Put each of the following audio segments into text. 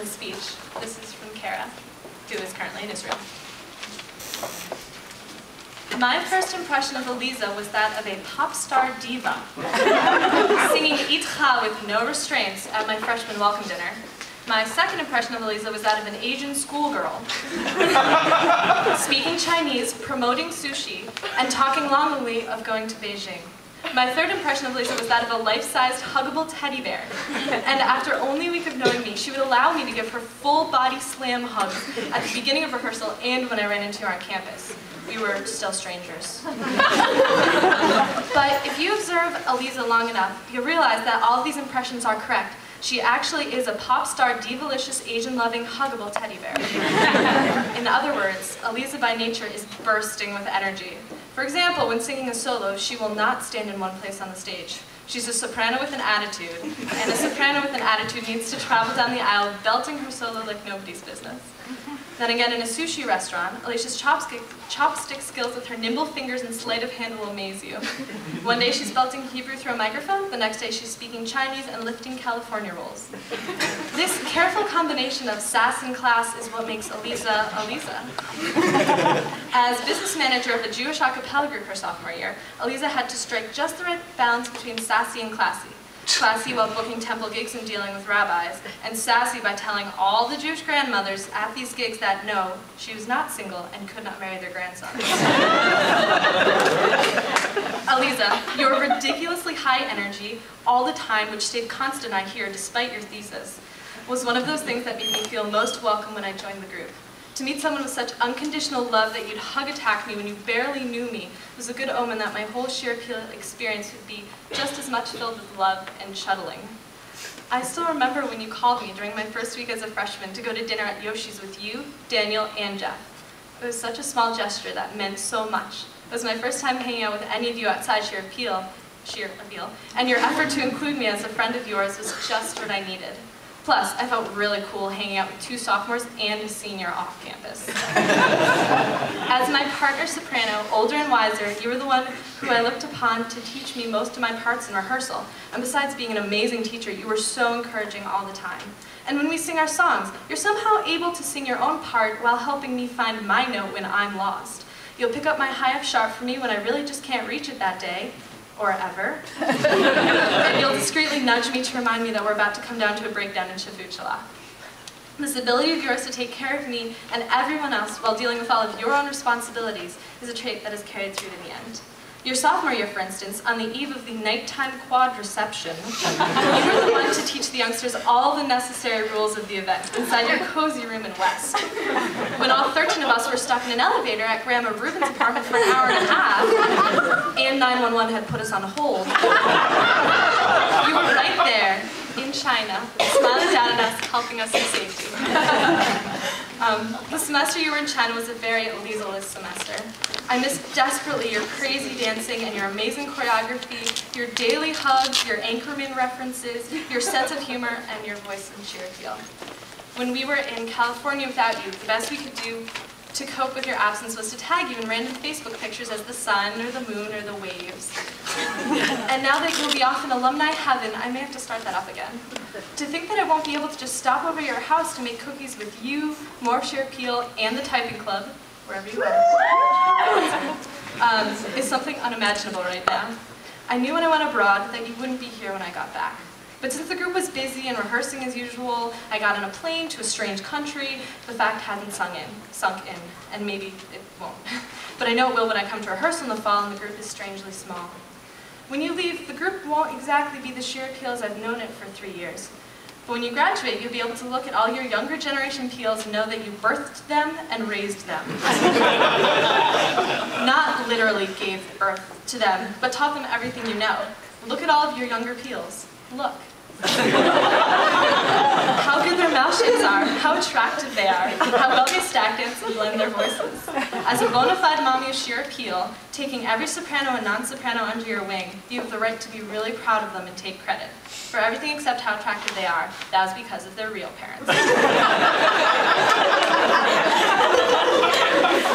his speech. This is from Cara, who is currently in Israel. My first impression of Aliza was that of a pop star diva, singing Itcha with no restraints at my freshman welcome dinner. My second impression of Aliza was that of an Asian schoolgirl, speaking Chinese, promoting sushi, and talking longingly of going to Beijing. My third impression of Aliza was that of a life-sized, huggable teddy bear. And after only a week of knowing me, she would allow me to give her full-body slam hugs at the beginning of rehearsal and when I ran into her on campus. We were still strangers. But if you observe Aliza long enough, you'll realize that all of these impressions are correct. She actually is a pop star, divalicious, Asian-loving, huggable teddy bear. In other words, Aliza by nature is bursting with energy. For example, when singing a solo, she will not stand in one place on the stage. She's a soprano with an attitude, and a soprano with an attitude needs to travel down the aisle belting her solo like nobody's business. Then again, in a sushi restaurant, Alicia's chopstick skills with her nimble fingers and sleight of hand will amaze you. One day she's belting Hebrew through a microphone, the next day she's speaking Chinese and lifting California rolls. This careful combination of sass and class is what makes Aliza, Aliza. As business manager of the Jewish a cappella group her sophomore year, Aliza had to strike just the right balance between sassy and classy. Classy while booking temple gigs and dealing with rabbis, and sassy by telling all the Jewish grandmothers at these gigs that no, she was not single and could not marry their grandsons. Aliza, your ridiculously high energy all the time, which stayed constant I hear despite your thesis, was one of those things that made me feel most welcome when I joined the group. To meet someone with such unconditional love that you'd hug attack me when you barely knew me was a good omen that my whole Shir experience would be just as much filled with love and shuttling. I still remember when you called me during my first week as a freshman to go to dinner at Yoshi's with you, Daniel, and Jeff. It was such a small gesture that meant so much. It was my first time hanging out with any of you outside Shir Appeal, and your effort to include me as a friend of yours was just what I needed. Plus, I felt really cool hanging out with 2 sophomores and a senior off campus. As my partner soprano, older and wiser, you were the one who I looked upon to teach me most of my parts in rehearsal. And besides being an amazing teacher, you were so encouraging all the time. And when we sing our songs, you're somehow able to sing your own part while helping me find my note when I'm lost. You'll pick up my high F sharp for me when I really just can't reach it that day. Or ever. And you'll discreetly nudge me to remind me that we're about to come down to a breakdown in Shavut Shalach. This ability of yours to take care of me and everyone else while dealing with all of your own responsibilities is a trait that is carried through to the end. Your sophomore year, for instance, on the eve of the nighttime quad reception, you were the one to teach the youngsters all the necessary rules of the event inside your cozy room in West. When all 13 of us were stuck in an elevator at Grandma Rubin's apartment for an hour and a half, and 911 had put us on hold, you were right there in China, smiling down at us, helping us to safety. The semester you were in China was a very Aliza-less semester. I missed desperately your crazy dancing and your amazing choreography, your daily hugs, your Anchorman references, your sense of humor, and your voice in Shir Appeal. When we were in California without you, the best we could do to cope with your absence was to tag you in random Facebook pictures as the sun, or the moon, or the waves. And now that you'll be off in alumni heaven, I may have to start that up again. To think that I won't be able to just stop over your house to make cookies with you, more Shir Appeal, and the typing club, wherever you are, is something unimaginable right now. I knew when I went abroad that you wouldn't be here when I got back. But since the group was busy and rehearsing as usual, I got on a plane to a strange country. The fact hasn't sunk in, and maybe it won't. But I know it will when I come to rehearsal in the fall and the group is strangely small. When you leave, the group won't exactly be the Shir Appeal as I've known it for 3 years. But when you graduate, you'll be able to look at all your younger generation peels and know that you birthed them and raised them. Not literally gave birth to them, but taught them everything you know. Look at all of your younger peels. Look. How good their mouth shapes are, how attractive they are, how well they stack dance and blend their voices. As a bona fide mommy of Shir Appeal, taking every soprano and non-soprano under your wing, you have the right to be really proud of them and take credit. For everything except how attractive they are, that was because of their real parents.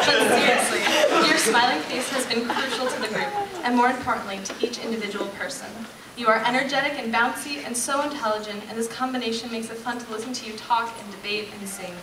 But seriously, your smiling face has been crucial to the group, and more importantly, to each individual person. You are energetic and bouncy and so intelligent, and this combination makes it fun to listen to you talk and debate and sing.